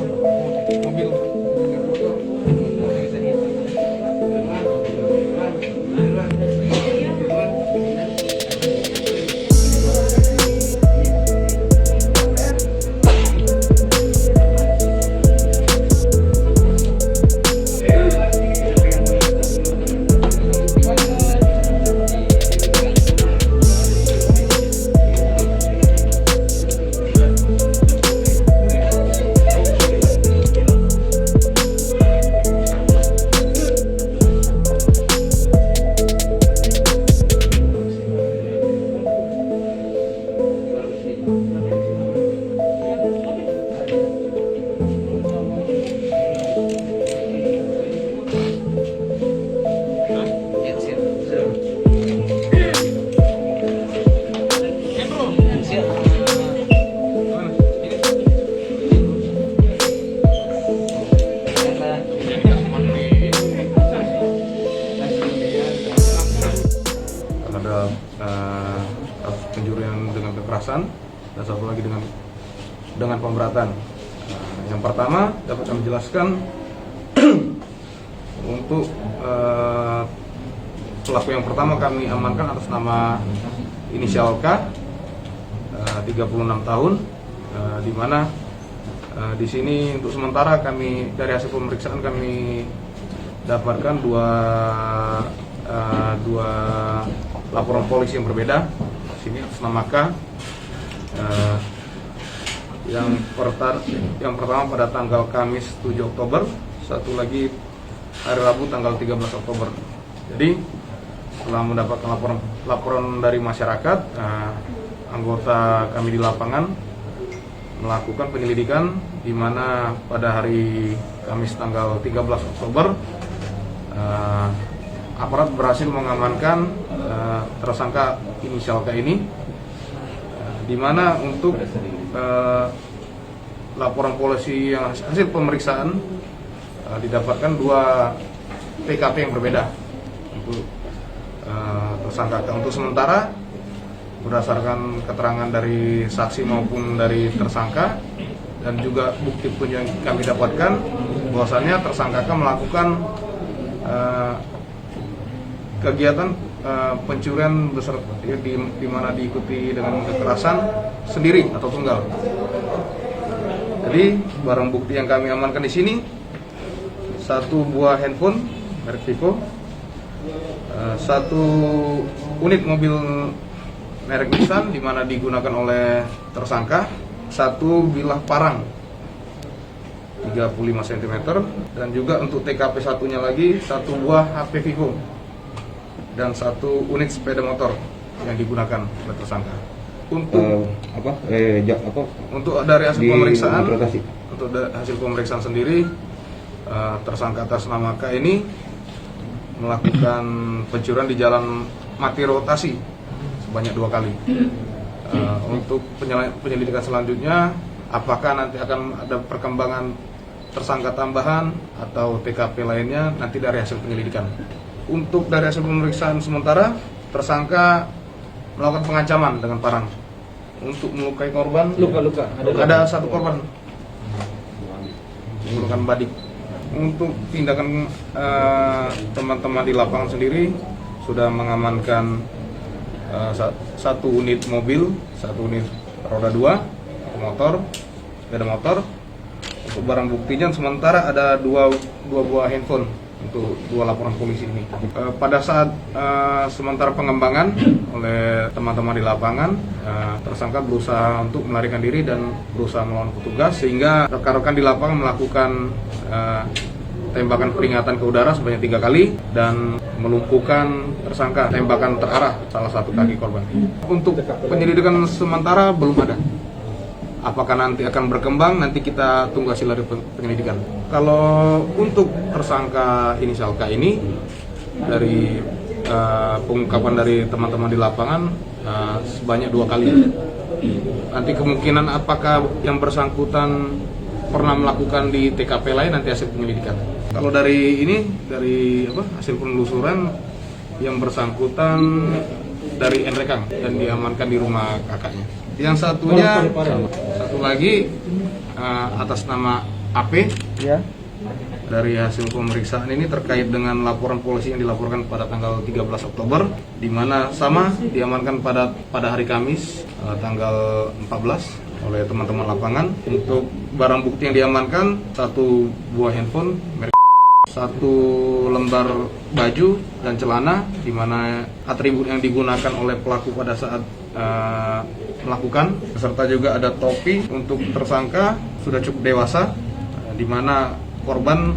mobil. Ada kasus pencurian dengan kekerasan dan satu lagi dengan pemberatan. Yang pertama dapat kami jelaskan untuk pelaku yang pertama kami amankan atas nama inisial K, 36 tahun, di mana di sini untuk sementara kami dari hasil pemeriksaan kami dapatkan dua laporan polisi yang berbeda. Sini atas nama K. Yang pertama pada tanggal Kamis 7 Oktober, satu lagi hari Rabu tanggal 13 Oktober. Jadi setelah mendapatkan laporan dari masyarakat, anggota kami di lapangan melakukan penyelidikan, di mana pada hari Kamis tanggal 13 Oktober aparat berhasil mengamankan tersangka inisial K ini, di mana untuk laporan polisi yang hasil pemeriksaan didapatkan dua TKP yang berbeda untuk tersangka K. Untuk sementara berdasarkan keterangan dari saksi maupun dari tersangka dan juga bukti petunjuk yang kami dapatkan, bahwasannya tersangka K melakukan kegiatan pencurian besar di mana diikuti dengan kekerasan sendiri atau tunggal. Jadi barang bukti yang kami amankan di sini satu buah handphone merek Vivo, satu unit mobil merek Nissan di mana digunakan oleh tersangka, satu bilah parang 35 cm, dan juga untuk TKP satunya lagi satu buah HP Vivo dan satu unit sepeda motor yang digunakan oleh tersangka. Untuk untuk dari hasil pemeriksaan, untuk hasil pemeriksaan sendiri, tersangka atas nama K ini melakukan pencurian di jalan mati rotasi sebanyak 2 kali. Untuk penyelidikan selanjutnya, apakah nanti akan ada perkembangan tersangka tambahan atau TKP lainnya, nanti dari hasil penyelidikan. Untuk dari hasil pemeriksaan sementara, tersangka melakukan pengancaman dengan parang untuk melukai korban. Luka-luka. Ada satu korban menggunakan badik. Untuk tindakan teman-teman di lapangan sendiri sudah mengamankan satu unit mobil, satu unit roda 2 motor, sepeda motor. Untuk barang buktinya sementara ada dua buah handphone untuk 2 laporan polisi ini. Pada saat sementara pengembangan oleh teman-teman di lapangan, tersangka berusaha untuk melarikan diri dan berusaha melawan petugas, sehingga rekan-rekan di lapangan melakukan tembakan peringatan ke udara sebanyak 3 kali dan melumpuhkan tersangka, tembakan terarah salah satu kaki korban. Untuk penyelidikan sementara belum ada. Apakah nanti akan berkembang, nanti kita tunggu hasil dari penyelidikan. Kalau untuk tersangka inisial K ini, dari pengungkapan dari teman-teman di lapangan sebanyak 2 kali. Nanti kemungkinan apakah yang bersangkutan pernah melakukan di TKP lain, nanti hasil penyelidikan. Kalau dari hasil penelusuran, yang bersangkutan dari Nrekang dan diamankan di rumah kakaknya. Yang satu lagi atas nama AP. Ya. Dari hasil pemeriksaan ini terkait dengan laporan polisi yang dilaporkan pada tanggal 13 Oktober, di mana sama diamankan pada hari Kamis tanggal 14 oleh teman-teman lapangan. Untuk barang bukti yang diamankan, 1 buah handphone merek, 1 lembar baju dan celana, di mana atribut yang digunakan oleh pelaku pada saat melakukan, serta juga ada topi. Untuk tersangka sudah cukup dewasa, di mana korban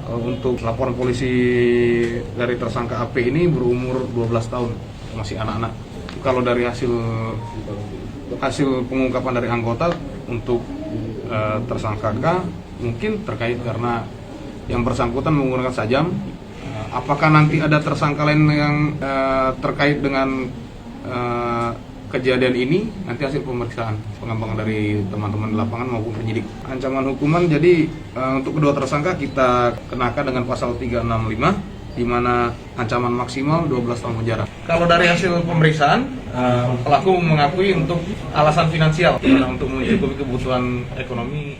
untuk laporan polisi dari tersangka AP ini berumur 12 tahun, masih anak-anak. Kalau dari hasil pengungkapan dari anggota untuk tersangka K, mungkin terkait karena yang bersangkutan menggunakan sajam. Apakah nanti ada tersangka lain yang terkait dengan kejadian ini, nanti hasil pemeriksaan pengembangan dari teman-teman di lapangan maupun penyidik. Ancaman hukuman jadi untuk kedua tersangka kita kenakan dengan pasal 365, di mana ancaman maksimal 12 tahun penjara. Kalau dari hasil pemeriksaan, pelaku mengakui untuk alasan finansial, untuk mencukupi kebutuhan ekonomi.